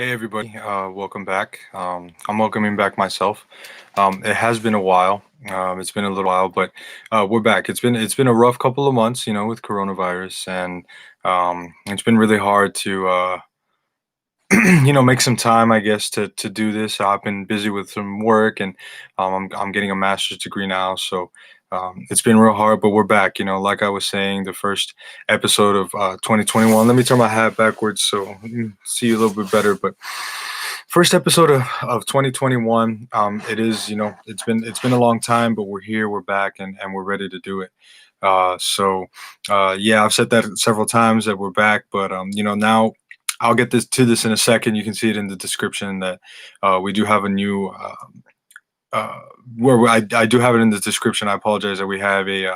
Hey everybody, welcome back. I'm welcoming back myself. It has been a while. It's been a little while, but we're back. It's been a rough couple of months, with coronavirus, and it's been really hard to make some time, I guess, to do this. I've been busy with some work, and I'm getting a master's degree now, so it's been real hard. But we're back. Like I was saying, the first episode of 2021. Let me turn my hat backwards so you can see a little bit better. But first episode of 2021. It is. It's been a long time, but we're here. We're back, and we're ready to do it. Yeah, I've said that several times that we're back, but now I'll get this in a second. You can see it in the description that we do have a new uh, I do have it in the description. I apologize that we have a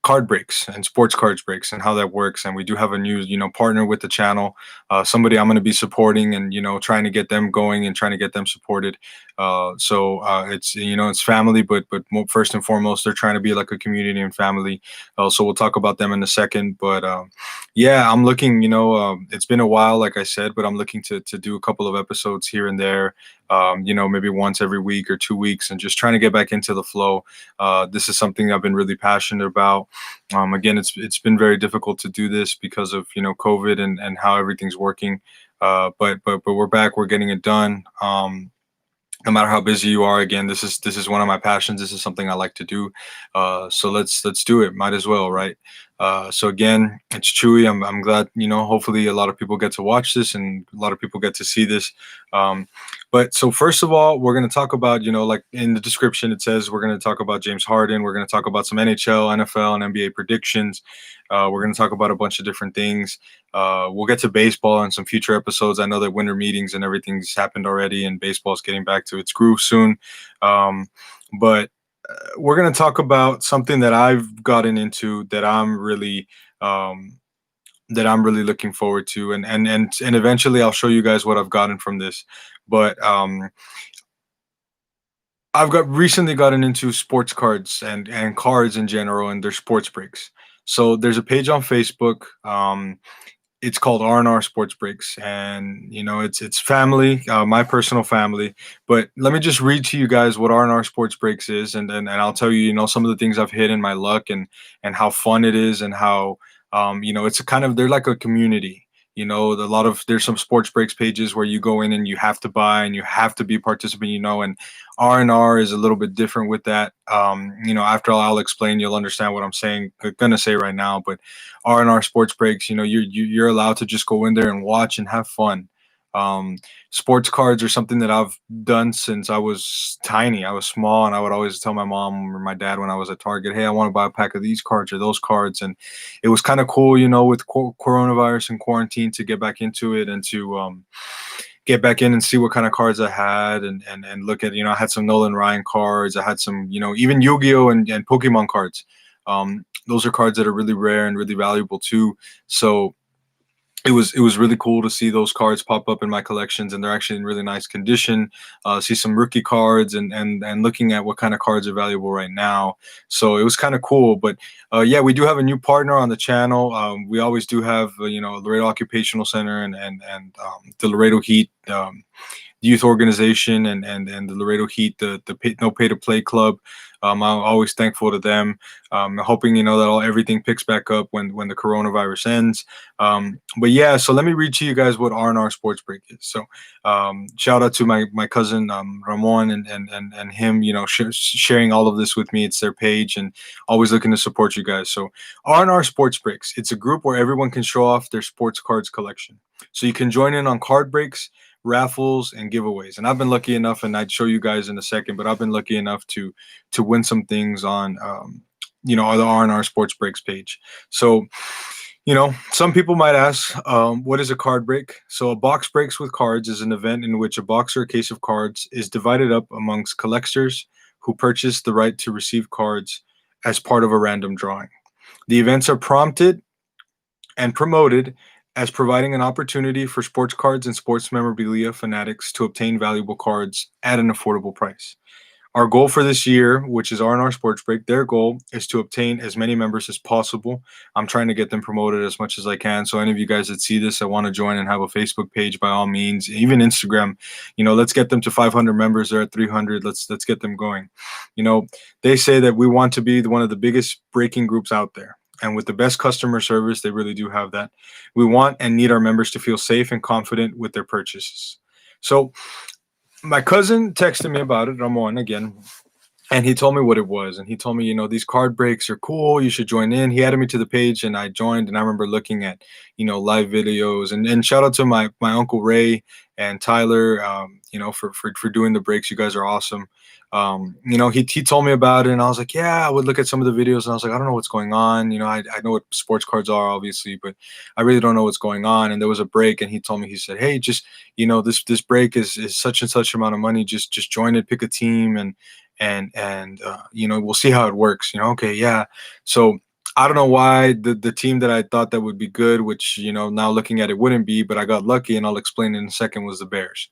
card breaks and sports cards breaks and how that works. And we do have a new, partner with the channel, somebody I'm going to be supporting and, trying to get them going and trying to get them supported. It's family, but first and foremost, they're trying to be like a community and family. So we'll talk about them in a second. But yeah, I'm looking, it's been a while, like I said, but I'm looking to do a couple of episodes here and there. Maybe once every week or 2 weeks, and just trying to get back into the flow. This is something I've been really passionate about. Again, it's been very difficult to do this because of COVID and how everything's working. But we're back. We're getting it done. No matter how busy you are, again, this is one of my passions. This is something I like to do. So let's do it. Might as well, right? So again, it's Chewy. I'm glad, hopefully a lot of people get to watch this and a lot of people get to see this. But so first of all, we're going to talk about, like in the description, it says we're going to talk about James Harden. We're going to talk about some NHL, NFL, and NBA predictions. We're going to talk about a bunch of different things. We'll get to baseball in some future episodes. I know that winter meetings and everything's happened already, and baseball is getting back to its groove soon. But we're going to talk about something that I've gotten into um, that I'm really looking forward to, and eventually I'll show you guys what I've gotten from this. But I've got recently gotten into sports cards and cards in general and their sports breaks. So there's a page on Facebook. It's called R&R Sports Breaks, and it's family, my personal family. But let me just read to you guys what R&R Sports Breaks is, and I'll tell you, some of the things I've hit in my luck and how fun it is and how it's a kind of they're like a community. There's some sports breaks pages where you go in and you have to buy and you have to be a participant, and R&R is a little bit different with that. After I'll explain, you'll understand what I'm saying, gonna say right now. But R&R sports breaks, you're allowed to just go in there and watch and have fun. Um, Sports cards are something that I've done since I was tiny. I was small, and I would always tell my mom or my dad when I was at Target, "Hey, I want to buy a pack of these cards or those cards." And it was kind of cool, with coronavirus and quarantine, to get back into it and to get back in and see what kind of cards I had and look at, I had some Nolan Ryan cards. I had some, even Yu-Gi-Oh and Pokemon cards. Those are cards that are really rare and really valuable too. So it was really cool to see those cards pop up in my collections, and they're actually in really nice condition. See some rookie cards and looking at what kind of cards are valuable right now. So it was kind of cool. But yeah, we do have a new partner on the channel. We always do have Laredo Occupational Center and the Laredo Heat. Youth organization and the Laredo Heat, the No Pay to Play Club. I'm always thankful to them. Hoping that everything picks back up when the coronavirus ends. But yeah, so let me read to you guys what R&R Sports Break is. So shout out to my cousin Ramon and him, sharing all of this with me. It's their page and always looking to support you guys. So R&R Sports Breaks, it's a group where everyone can show off their sports cards collection. So you can join in on card breaks, raffles, and giveaways. And I've been lucky enough, and I'd show you guys in a second, but I've been lucky enough to win some things on the R&R Sports Breaks page. So some people might ask, what is a card break? So a box breaks with cards is an event in which a box or a case of cards is divided up amongst collectors who purchase the right to receive cards as part of a random drawing. The events are prompted and promoted as providing an opportunity for sports cards and sports memorabilia fanatics to obtain valuable cards at an affordable price. our goal for this year, which is R&R Sports Break, their goal is to obtain as many members as possible. I'm trying to get them promoted as much as I can. So any of you guys that see this, I want to join and have a Facebook page, by all means, even Instagram. Let's get them to 500 members. They're at 300. Let's get them going. They say that we want to be one of the biggest breaking groups out there. And with the best customer service, they really do have that. We want and need our members to feel safe and confident with their purchases. So my cousin texted me about it, Ramon, again, and he told me what it was. And he told me, these card breaks are cool. You should join in. He added me to the page and I joined. And I remember looking at, live videos. And shout out to my Uncle Ray and Tyler, for doing the breaks. You guys are awesome. He told me about it and I was like, yeah, I would look at some of the videos and I was like, I don't know what's going on. I know what sports cards are, obviously, but I really don't know what's going on. And there was a break and he told me, he said, hey, just, this break is such and such amount of money. Just join it, pick a team and we'll see how it works. Okay, yeah. So I don't know why the team that I thought that would be good, which now looking at it wouldn't be, but I got lucky, and I'll explain in a second, was the Bears.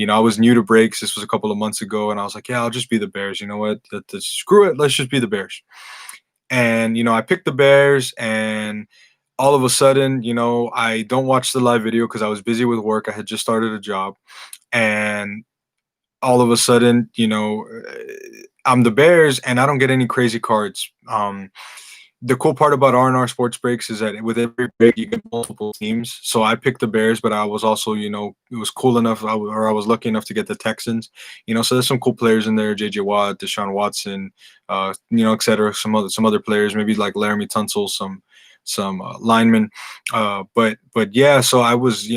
I was new to breaks. This was a couple of months ago, and I was like, yeah, I'll just be the Bears. You know what? Screw it. Let's just be the Bears. And I picked the Bears, and all of a sudden, I don't watch the live video because I was busy with work. I had just started a job, and all of a sudden, I'm the Bears and I don't get any crazy cards. The cool part about R&R Sports Breaks is that with every break you get multiple teams. So I picked the Bears, but I was also, it was cool enough, I was lucky enough to get the Texans. So there's some cool players in there: J.J. Watt, Deshaun Watson, et cetera. Some other players, maybe like Laramie Tunsil, some linemen. But yeah, so I was,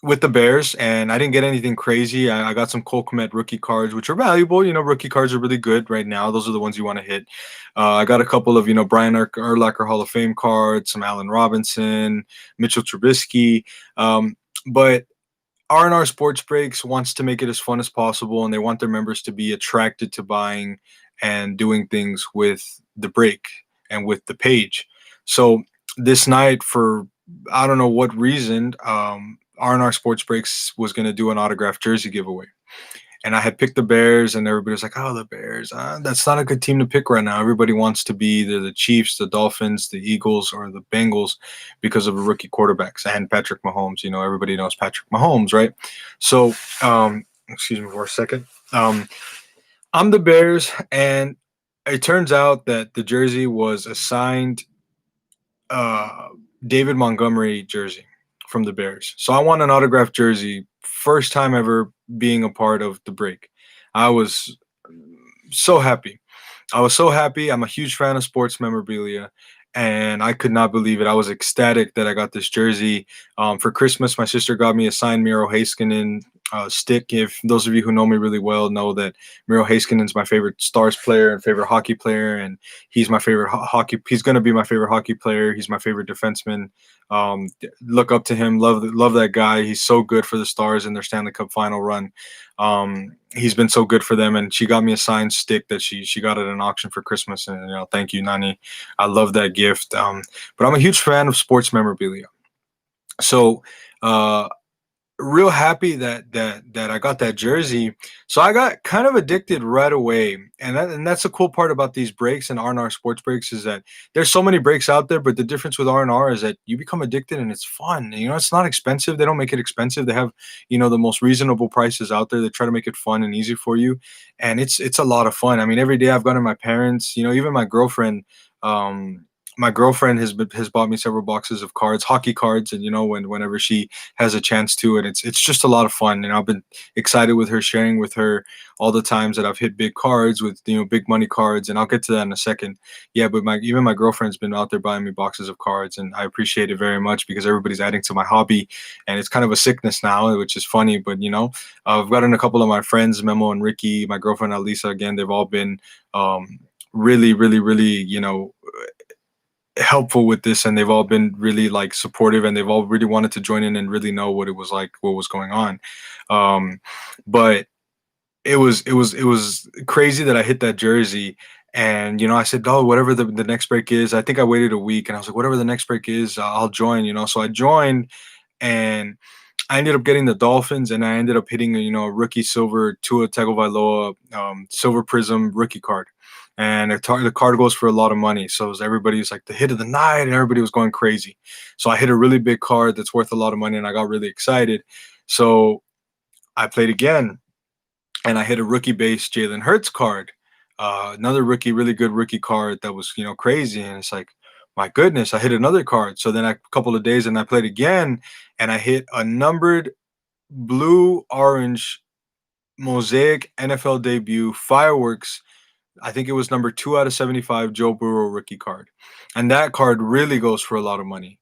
with the Bears, and I didn't get anything crazy. I got some Cole Kmet rookie cards, which are valuable. Rookie cards are really good right now. Those are the ones you want to hit. I got a couple of, Brian Urlacher Hall of Fame cards, some Allen Robinson, Mitchell Trubisky. But R&R Sports Breaks wants to make it as fun as possible, and they want their members to be attracted to buying and doing things with the break and with the page. So this night, for I don't know what reason, R&R Sports Breaks was going to do an autographed jersey giveaway. And I had picked the Bears, and everybody was like, oh, the Bears. That's not a good team to pick right now. Everybody wants to be either the Chiefs, the Dolphins, the Eagles, or the Bengals because of the rookie quarterbacks and Patrick Mahomes. Everybody knows Patrick Mahomes, right? So, excuse me for a second. I'm the Bears, and it turns out that the jersey was a signed David Montgomery jersey from the Bears. So I won an autographed jersey, first time ever being a part of the break. I was so happy. I'm a huge fan of sports memorabilia, and I could not believe it. I was ecstatic that I got this jersey. For Christmas, my sister got me a signed Miro Heiskanen stick. If those of you who know me really well know that Miro Heiskanen is my favorite Stars player and favorite hockey player, and he's my favorite hockey. He's going to be my favorite hockey player. He's my favorite defenseman. Look up to him. Love that guy. He's so good for the Stars in their Stanley Cup final run. He's been so good for them, and she got me a signed stick that she got at an auction for Christmas, and thank you, Nani. I love that gift. But I'm a huge fan of sports memorabilia, so real happy that I got that jersey. So I got kind of addicted right away, and that's the cool part about these breaks and R&R Sports Breaks is that there's so many breaks out there, but the difference with R&R is that you become addicted and it's fun. It's not expensive. They don't make it expensive. They have the most reasonable prices out there. They try to make it fun and easy for you, and it's a lot of fun. I mean, every day I've gone to my parents. Even my girlfriend. My girlfriend has bought me several boxes of cards, hockey cards, and whenever she has a chance to, and it's just a lot of fun. And I've been excited with her, sharing with her all the times that I've hit big cards with big money cards, and I'll get to that in a second. Yeah, but even my girlfriend's been out there buying me boxes of cards, and I appreciate it very much because everybody's adding to my hobby, and it's kind of a sickness now, which is funny. But I've gotten a couple of my friends, Memo and Ricky, my girlfriend Alisa, again, they've all been really, really, really, helpful with this, and they've all been really like supportive, and they've all really wanted to join in and really know what it was like, what was going on. But it was crazy that I hit that jersey, and I said, oh, whatever the next break is. I think I waited a week, and I was like, whatever the next break is, I'll join. So I joined, and I ended up getting the Dolphins, and I ended up hitting a rookie silver Tua Tagovailoa silver prism rookie card, and the card goes for a lot of money. So everybody's like the hit of the night, and everybody was going crazy. So I hit a really big card that's worth a lot of money, and I got really excited. So I played again, and I hit a rookie base Jalen Hurts card, another really good rookie card that was crazy, and it's like, my goodness, I hit another card. So then a couple of days, and I played again, and I hit a numbered blue orange mosaic NFL debut fireworks. I think it was number 2 out of 75 Joe Burrow rookie card. And that card really goes for a lot of money.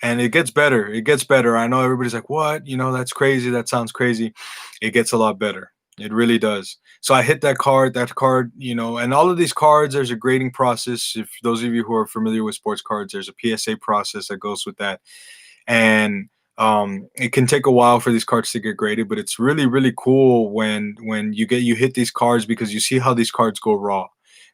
And it gets better. It gets better. I know everybody's like, what? That's crazy. That sounds crazy. It gets a lot better. It really does. So I hit that card, and all of these cards, there's a grading process. If those of you who are familiar with sports cards, there's a PSA process that goes with that. And it can take a while for these cards to get graded, but it's really cool when you hit these cards, because you see how these cards go raw.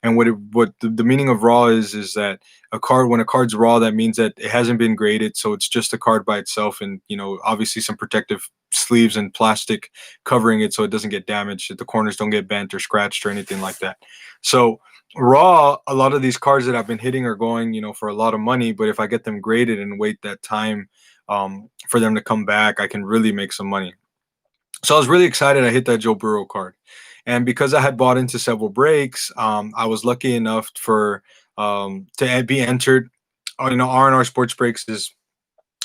And what the meaning of raw is that when a card's raw, that means that it hasn't been graded, so it's just a card by itself, and obviously some protective sleeves and plastic covering it so it doesn't get damaged, that the corners don't get bent or scratched or anything like that. So raw, a lot of these cards that I've been hitting are going for a lot of money, but if I get them graded and wait that time for them to come back, I can really make some money. So I was really excited. I hit that Joe Burrow card, and because I had bought into several breaks, I was lucky enough to be entered. R&R Sports Breaks is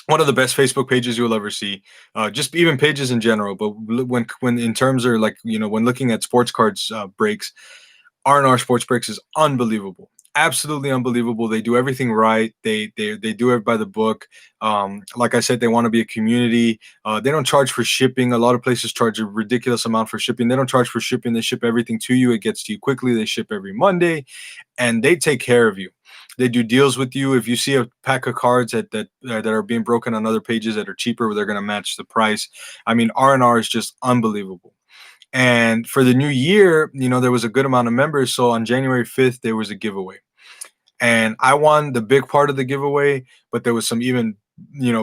one of the best Facebook pages you'll ever see. Just even pages in general, but when in terms of like when looking at sports cards breaks, R&R Sports Breaks is unbelievable. Absolutely unbelievable. They do everything right. They do it by the book. Like I said, they want to be a community. They don't charge for shipping. A lot of places charge a ridiculous amount for shipping. They don't charge for shipping. They ship everything to you. It gets to you quickly. They ship every Monday, and they take care of you. They do deals with you. If you see a pack of cards that are being broken on other pages that are cheaper, they're going to match the price. I mean, R&R is just unbelievable. And for the new year, there was a good amount of members. So on January 5th, there was a giveaway. And I won the big part of the giveaway, but there was some even,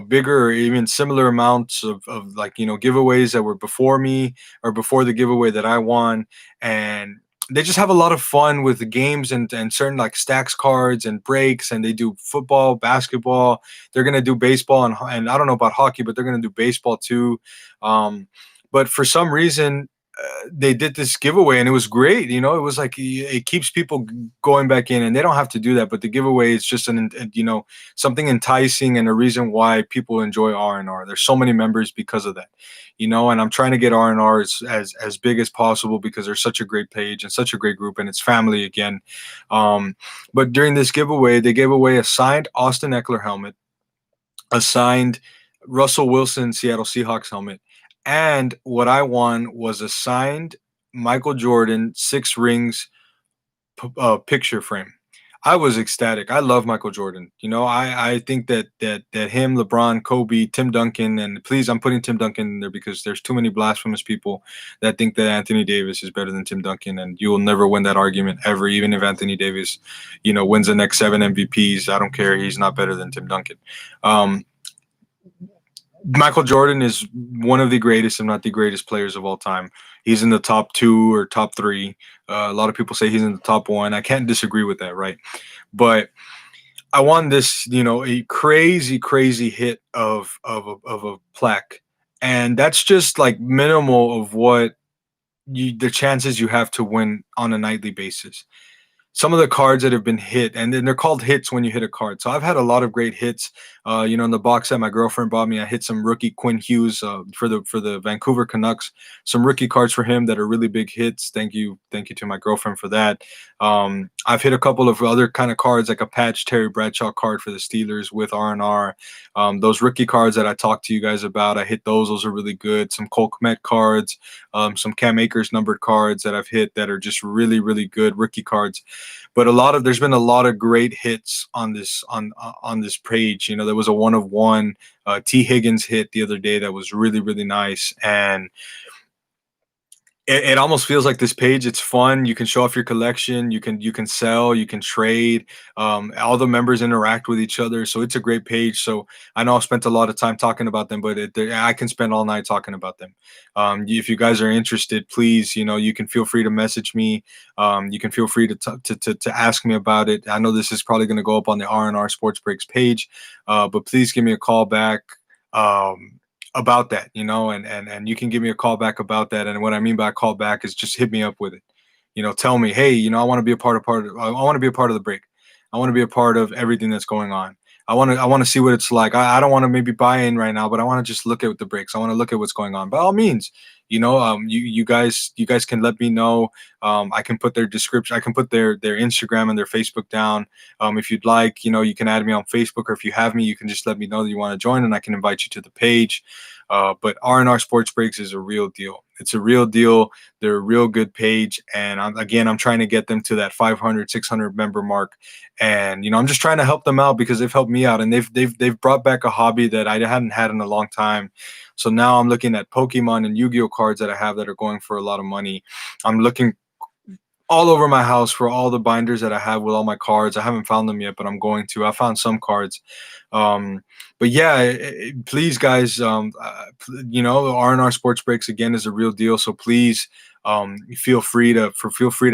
bigger or even similar amounts of like, giveaways that were before me or before the giveaway that I won. And they just have a lot of fun with the games and certain like stacks cards and breaks, and they do football, basketball. They're going to do baseball, and I don't know about hockey, but they're going to do baseball too. Um, but for some reason, they did this giveaway, and it was great. It was like it keeps people going back in, and they don't have to do that, but the giveaway is just something enticing and a reason why people enjoy R&R. There's so many members because of that, and I'm trying to get R&R as big as possible, because they're such a great page and such a great group, and it's family again. But during this giveaway, they gave away a signed Austin Eckler helmet, a signed Russell Wilson Seattle Seahawks helmet, and what I won was a signed Michael Jordan 6 rings picture frame. I was ecstatic. I love Michael Jordan. I think that him, LeBron, Kobe, Tim Duncan, and please, I'm putting Tim Duncan in there because there's too many blasphemous people that think that Anthony Davis is better than Tim Duncan, and you will never win that argument ever. Even if Anthony Davis, wins the next 7 MVPs, I don't care. He's not better than Tim Duncan. Michael Jordan is one of the greatest, if not the greatest, players of all time. He's in the top 2 or top 3. A lot of people say he's in the top 1. I can't disagree with that, right? But I won this, a crazy hit of a plaque, and that's just like minimal of what the chances you have to win on a nightly basis. Some of the cards that have been hit, and then they're called hits when you hit a card. So I've had a lot of great hits. In the box that my girlfriend bought me, I hit some rookie Quinn Hughes for the Vancouver Canucks. Some rookie cards for him that are really big hits. Thank you to my girlfriend for that. I've hit a couple of other kind of cards, like a patch Terry Bradshaw card for the Steelers with R&R. Those rookie cards that I talked to you guys about, I hit those. Those are really good. Some Cole Kmet cards, some Cam Akers numbered cards that I've hit that are just really good rookie cards. But there's been a lot of great hits on this page. There was a 1 of 1 T Higgins hit the other day that was really nice, and It almost feels like this page, it's fun. You can show off your collection, you can sell, you can trade. All the members interact with each other, so it's a great page. So I know I spent a lot of time talking about them, but I can spend all night talking about them. If you guys are interested, please, you can feel free to message me. You can feel free to ask me about it. I know this is probably going to go up on the R&R Sports Breaks page, but please give me a call back. Um, about that, and you can give me a call back about that. And what I mean by call back is just hit me up with it. Tell me, hey, I want to be a I want to be a part of the break. I want to be a part of everything that's going on. I want to see what it's like. I don't want to maybe buy in right now, but I want to just look at the breaks. I want to look at what's going on. By all means, you guys can let me know. I can put their description. I can put their Instagram and their Facebook down. If you'd like, you can add me on Facebook, or if you have me, you can just let me know that you want to join, and I can invite you to the page. But R&R Sports Breaks is a real deal. It's a real deal. They're a real good page, and I'm trying to get them to that 500, 600 member mark, and I'm just trying to help them out because they've helped me out, and they've brought back a hobby that I hadn't had in a long time. So now I'm looking at Pokemon and Yu-Gi-Oh cards that I have that are going for a lot of money. I'm looking all over my house for all the binders that I have with all my cards. I haven't found them yet, but I'm going to. I found some cards. Um, but yeah, please, guys, R&R Sports Breaks again is a real deal. So please, feel free to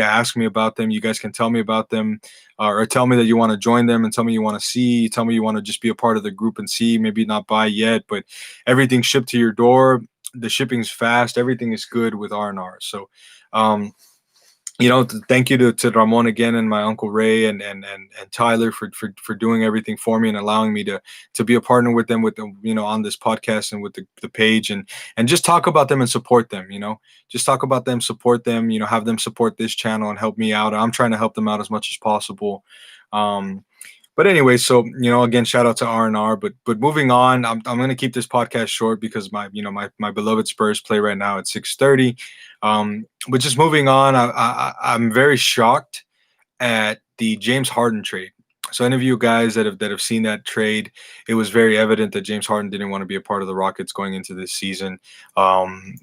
ask me about them. You guys can tell me about them, or tell me that you want to join them, and tell me you want to see. Tell me you want to just be a part of the group and see. Maybe not buy yet, but everything's shipped to your door. The shipping's fast. Everything is good with R&R. So. Thank you to Ramon again, and my uncle Ray, and Tyler for doing everything for me and allowing me to be a partner with them, on this podcast and with the page, and just talk about them and support them. Just talk about them, support them. Have them support this channel and help me out. I'm trying to help them out as much as possible. But anyway, so again, shout out to R&R. But moving on, I'm going to keep this podcast short because my beloved Spurs play right now at 6:30. But just moving on, I'm very shocked at the James Harden trade. So any of you guys that have seen that trade, it was very evident that James Harden didn't want to be a part of the Rockets going into this season.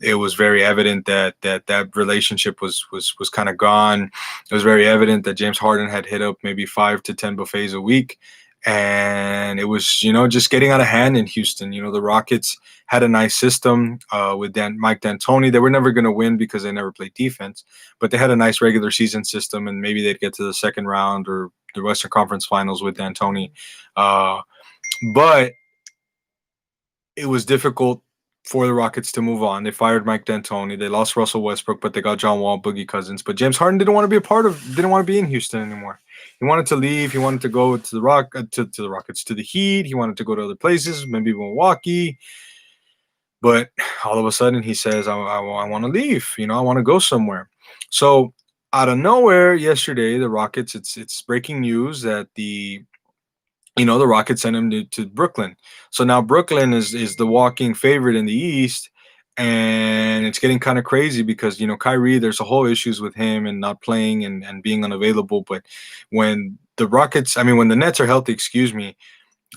It was very evident that relationship was kind of gone. It was very evident that James Harden had hit up maybe 5 to 10 buffets a week, and it was just getting out of hand in Houston. The Rockets had a nice system with Mike D'Antoni. They were never going to win because they never played defense, but they had a nice regular season system, and maybe they'd get to the second round or the Western Conference Finals with D'Antoni. But it was difficult for the Rockets to move on. They fired Mike D'Antoni. They lost Russell Westbrook, but they got John Wall, Boogie Cousins. But James Harden didn't want to be didn't want to be in Houston anymore. He wanted to leave. He wanted to go to the Rockets, to the Heat. He wanted to go to other places, maybe Milwaukee. But all of a sudden, he says, I want to leave. I want to go somewhere. So out of nowhere, yesterday, the Rockets, it's breaking news that the Rockets sent him to Brooklyn. So now Brooklyn is the walking favorite in the East, and it's getting kind of crazy because Kyrie, there's a whole issues with him and not playing and being unavailable. But when when the Nets are healthy, excuse me,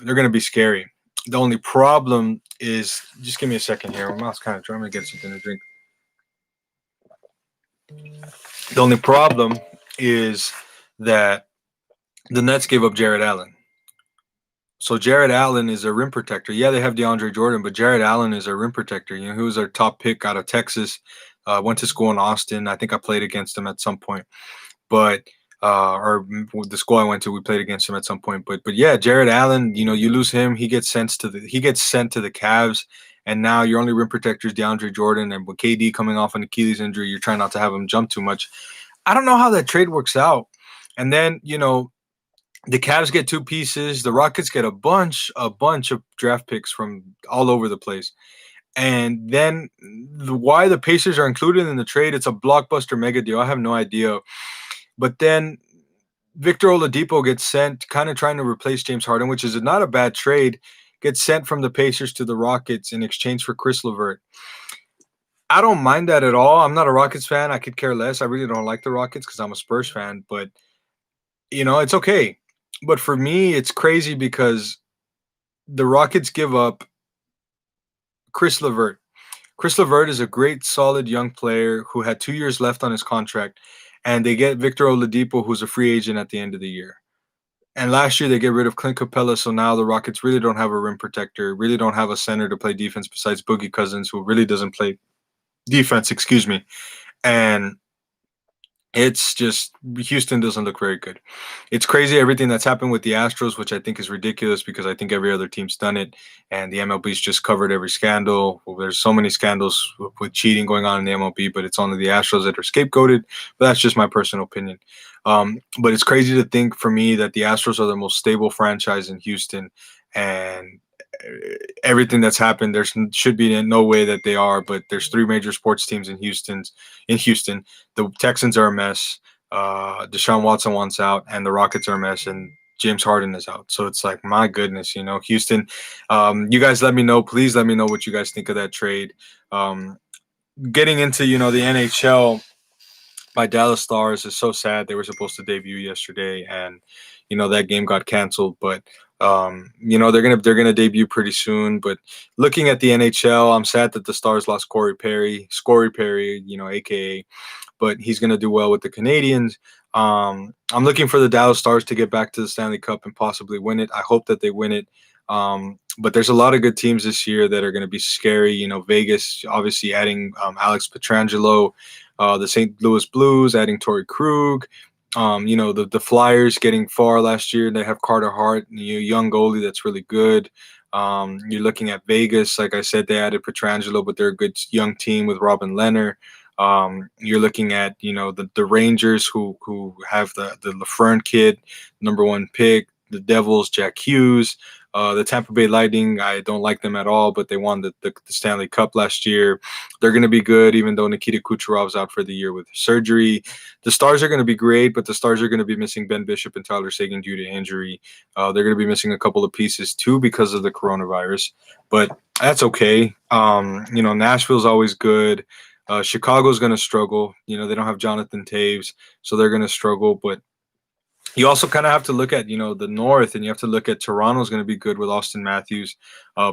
they're going to be scary. The only problem is, just give me a second here. My mouth's kind of dry. I'm going to get something to drink. The only problem is that the Nets gave up Jared Allen. So Jared Allen is a rim protector. Yeah, they have DeAndre Jordan, but Jared Allen is a rim protector. He was our top pick out of Texas. Went to school in Austin. I think I played against him at some point. But or the school I went to, we played against him at some point. But yeah, Jared Allen, you lose him, he gets sent to the Cavs, and now your only rim protector is DeAndre Jordan. And with KD coming off an Achilles injury, you're trying not to have him jump too much. I don't know how that trade works out. And then the Cavs get two pieces. The Rockets get a bunch of draft picks from all over the place. And then why the Pacers are included in the trade, it's a blockbuster mega deal. I have no idea. But then Victor Oladipo gets sent, kind of trying to replace James Harden, which is not a bad trade, gets sent from the Pacers to the Rockets in exchange for Chris LeVert. I don't mind that at all. I'm not a Rockets fan. I could care less. I really don't like the Rockets because I'm a Spurs fan. But, it's okay. But for me, it's crazy because the Rockets give up Chris LeVert. Chris Levert is a great, solid young player who had 2 years left on his contract, and they get Victor Oladipo, who's a free agent at the end of the year. And last year they get rid of Clint Capella, so now the Rockets really don't have a rim protector, really don't have a center to play defense besides Boogie Cousins, who really doesn't play defense. Excuse me. And it's just Houston doesn't look very good. It's crazy everything that's happened with the Astros, which I think is ridiculous because I think every other team's done it, and the MLB's just covered every scandal. Well, there's so many scandals with cheating going on in the MLB, but it's only the Astros that are scapegoated. But that's just my personal opinion. But it's crazy to think for me that the Astros are the most stable franchise in Houston, and everything that's happened, there should be no way that they are. But there's three major sports teams in Houston. The Texans are a mess. Deshaun Watson wants out, and the Rockets are a mess, and James Harden is out. So it's like, my goodness, Houston. You guys, let me know. Please let me know what you guys think of that trade. Getting into the NHL. My Dallas Stars is so sad. They were supposed to debut yesterday, and that game got canceled. But they're gonna debut pretty soon. But looking at the NHL, I'm sad that the Stars lost Corey Perry, aka, but he's going to do well with the Canadians. I'm looking for the Dallas Stars to get back to the Stanley Cup and possibly win it. I hope that they win it. But there's a lot of good teams this year that are going to be scary. Vegas, obviously adding Alex Petrangelo, the St. Louis Blues adding Torrey Krug. The Flyers getting far last year. They have Carter Hart, young goalie that's really good. You're looking at Vegas. Like I said, they added Petrangelo, but they're a good young team with Robin Leonard. You're looking at the Rangers who have the Lafreniere kid, #1 pick. The Devils, Jack Hughes. The Tampa Bay Lightning, I don't like them at all, but they won the Stanley Cup last year. They're going to be good, even though Nikita Kucherov's out for the year with surgery. The Stars are going to be great, but the Stars are going to be missing Ben Bishop and Tyler Seguin due to injury. They're going to be missing a couple of pieces too because of the coronavirus, but that's okay. Nashville's always good. Chicago's going to struggle. They don't have Jonathan Taves, so they're going to struggle. But you also kind of have to look at, the North, and you have to look at Toronto's going to be good with Austin Matthews.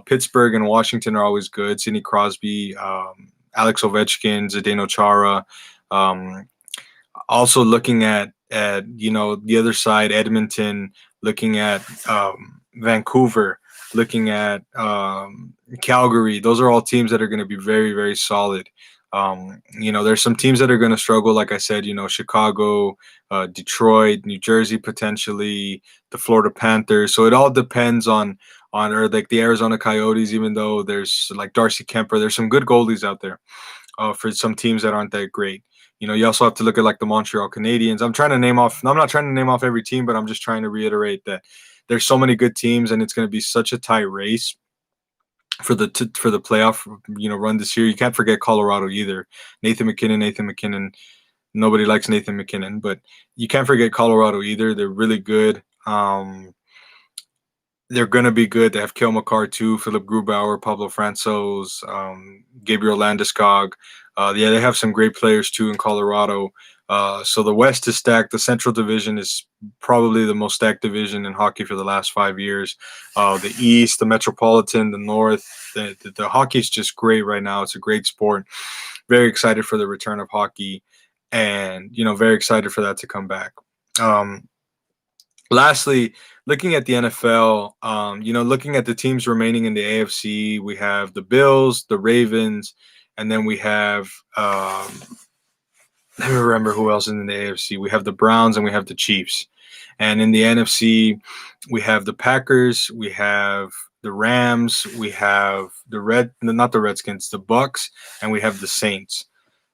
Pittsburgh and Washington are always good. Sidney Crosby, Alex Ovechkin, Zdeno Chara. Also looking at the other side, Edmonton, looking at Vancouver, looking at Calgary. Those are all teams that are going to be very, very solid. There's some teams that are going to struggle, like I said, Chicago, Detroit, New Jersey, potentially the Florida Panthers. So it all depends on or like the Arizona Coyotes, even though there's like Darcy Kemper, there's some good goalies out there for some teams that aren't that great. You also have to look at like the Montreal Canadiens. I'm not trying to name off every team, but I'm just trying to reiterate that there's so many good teams, and it's going to be such a tight race for the playoff run this year. You can't forget Colorado either. Nathan McKinnon. Nobody likes Nathan McKinnon, but you can't forget Colorado either. They're really good. They're gonna be good. They have Cale Makar too, Philip Grubauer, Pablo Francouz, Gabriel Landeskog. They have some great players too in Colorado. So the West is stacked. The Central Division is probably the most stacked division in hockey for the last 5 years. The East, the Metropolitan, the North, the hockey is just great right now. It's a great sport. Very excited for the return of hockey, and very excited for that to come back. Lastly, looking at the NFL, looking at the teams remaining in the AFC, we have the Bills, the Ravens, and then we have let me remember who else is in the AFC. We have the Browns and we have the Chiefs. And in the NFC, we have the Packers, we have the Rams, we have not the Redskins, the Bucks, and we have the Saints.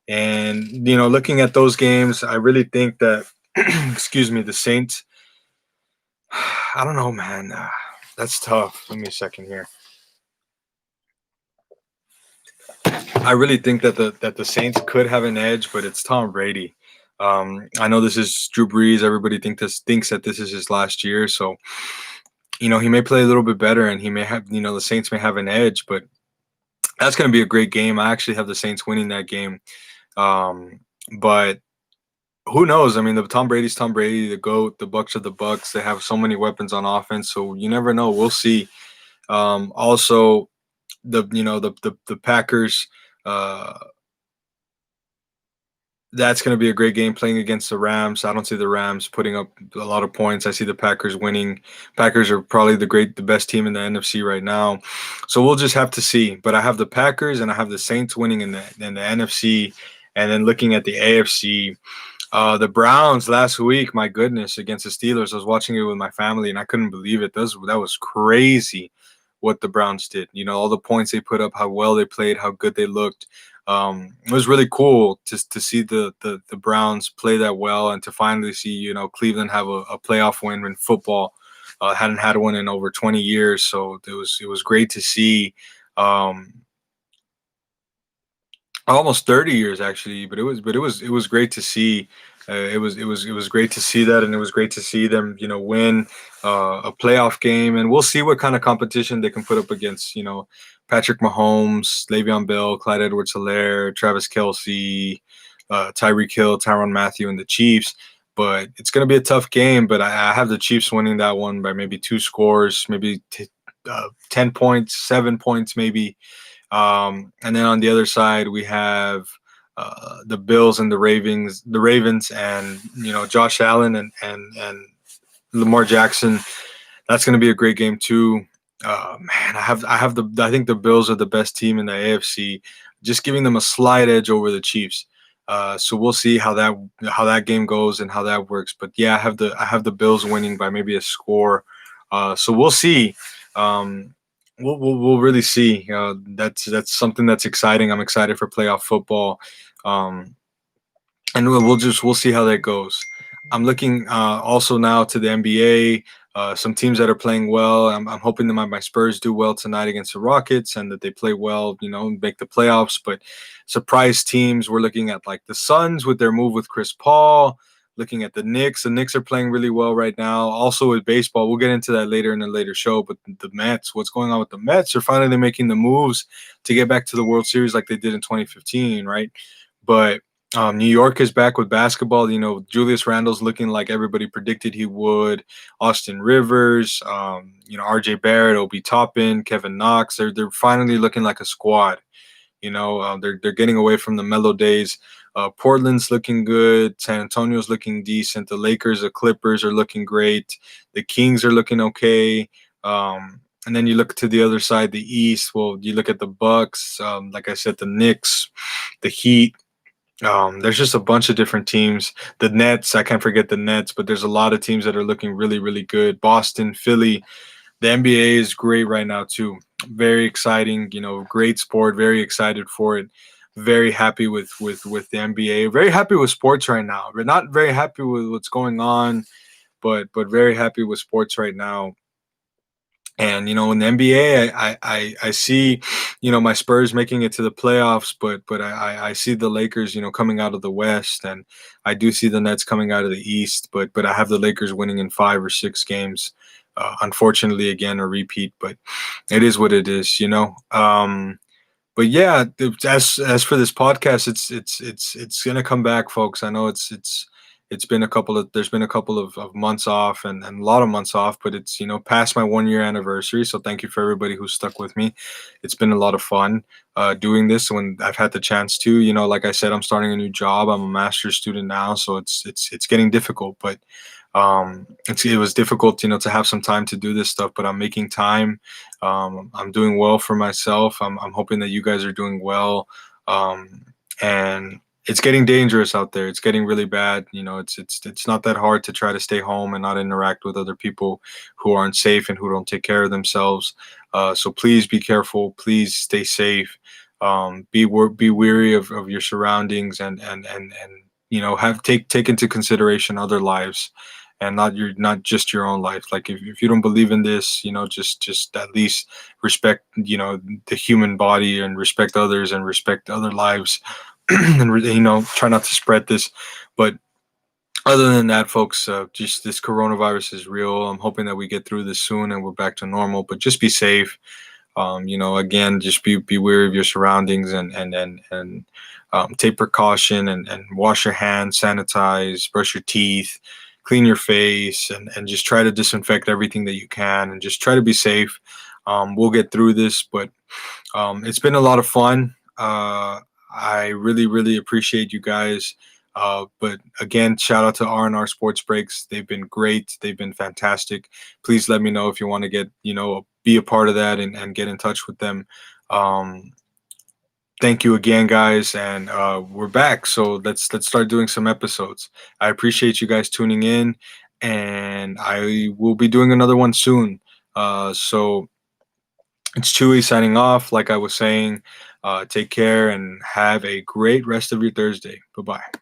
And looking at those games, I really think that excuse me, the Saints. I don't know, man. That's tough. Give me a second here. I really think that the Saints could have an edge, but it's Tom Brady. I know this is Drew Brees. Everybody thinks that this is his last year, so he may play a little bit better, and he may have the Saints may have an edge, but that's going to be a great game. I actually have the Saints winning that game, but who knows? I mean, the Tom Brady's Tom Brady, the GOAT. The Bucks are the Bucks. They have so many weapons on offense, so you never know. We'll see. Also, the Packers. Uh, that's going to be a great game playing against the Rams. I don't see the Rams putting up a lot of points. I see the Packers winning. Packers are probably the best team in the NFC right now. So we'll just have to see. But I have the Packers and I have the Saints winning in the NFC. And then looking at the AFC, the Browns last week, my goodness, against the Steelers. I was watching it with my family and I couldn't believe it. That was crazy what the Browns did. All the points they put up, how well they played, how good they looked. It was really cool to see the Browns play that well and to finally see Cleveland have a playoff win in football. Hadn't had one in over 20 years, so it was great to see. Um, Almost 30 years actually, but it was great to see. It was great to see that, and it was great to see them win a playoff game, and we'll see what kind of competition they can put up against Patrick Mahomes, Le'Veon Bell, Clyde Edwards-Helaire, Travis Kelsey, Tyreek Hill, Tyrann Mathieu, and the Chiefs. But it's going to be a tough game, but I have the Chiefs winning that one by maybe two scores, maybe 10 points, 7 points, maybe. And then on the other side, we have the Bills and the Ravens, and Josh Allen and Lamar Jackson. That's going to be a great game too. Man, I think the Bills are the best team in the AFC, just giving them a slight edge over the Chiefs. So we'll see how that game goes and how that works. But yeah, I have the Bills winning by maybe a score. So we'll see. Um, we'll really see. That's something that's exciting. I'm excited for playoff football. Um, and we'll see how that goes. I'm looking also now to the NBA. Some teams that are playing well. I'm hoping that my Spurs do well tonight against the Rockets and that they play well, make the playoffs. But surprise teams, we're looking at like the Suns with their move with Chris Paul. Looking at the Knicks. The Knicks are playing really well right now. Also with baseball, we'll get into that later in a later show. But the Mets, what's going on with the Mets? They're finally making the moves to get back to the World Series like they did in 2015, right? But New York is back with basketball. Julius Randle's looking like everybody predicted he would. Austin Rivers, R.J. Barrett, Obi Toppin, Kevin Knox. They're finally looking like a squad. They're getting away from the mellow days. Portland's looking good. San Antonio's looking decent. The Lakers, the Clippers are looking great. The Kings are looking okay. And then you look to the other side, the East. Well, you look at the Bucks. Like I said, the Knicks, the Heat. There's just a bunch of different teams. The Nets, I can't forget the Nets, but there's a lot of teams that are looking really, really good. Boston, Philly. The NBA is great right now too. Very exciting, great sport. Very excited for it. Very happy with the NBA. Very happy with sports right now. We're not very happy with what's going on, but very happy with sports right now. And in the NBA, I see, my Spurs making it to the playoffs, but I see the Lakers, coming out of the West, and I do see the Nets coming out of the East, but I have the Lakers winning in 5 or 6 games. Unfortunately, again, a repeat, but it is what it is. But yeah, as for this podcast, it's gonna come back, folks. I know it's been a couple of there's been a couple of months off and a lot of months off, but it's past my 1 year anniversary. So thank you for everybody who's stuck with me. It's been a lot of fun doing this when I've had the chance to. Like I said, I'm starting a new job. I'm a master's student now, so it's getting difficult, but it was difficult, to have some time to do this stuff, but I'm making time. I'm doing well for myself. I'm hoping that you guys are doing well. And it's getting dangerous out there. It's getting really bad. It's not that hard to try to stay home and not interact with other people who aren't safe and who don't take care of themselves. So please be careful. Please stay safe. Be weary of your surroundings and have take into consideration other lives and not just your own life. Like if you don't believe in this, just at least respect the human body and respect others and respect other lives. And try not to spread this. But other than that, folks, just this coronavirus is real. I'm hoping that we get through this soon and we're back to normal, but just be safe. Again, just be wary of your surroundings and take precaution and wash your hands, sanitize, brush your teeth, clean your face, and just try to disinfect everything that you can and just try to be safe. We'll get through this, but it's been a lot of fun. I really, really appreciate you guys. But again, shout out to R&R Sports Breaks. They've been great. They've been fantastic. Please let me know if you want to get, be a part of that and get in touch with them. Um, Thank you again, guys, and we're back. So let's start doing some episodes. I appreciate you guys tuning in, and I will be doing another one soon. So it's Chewy signing off. Like I was saying, take care and have a great rest of your Thursday. Bye bye.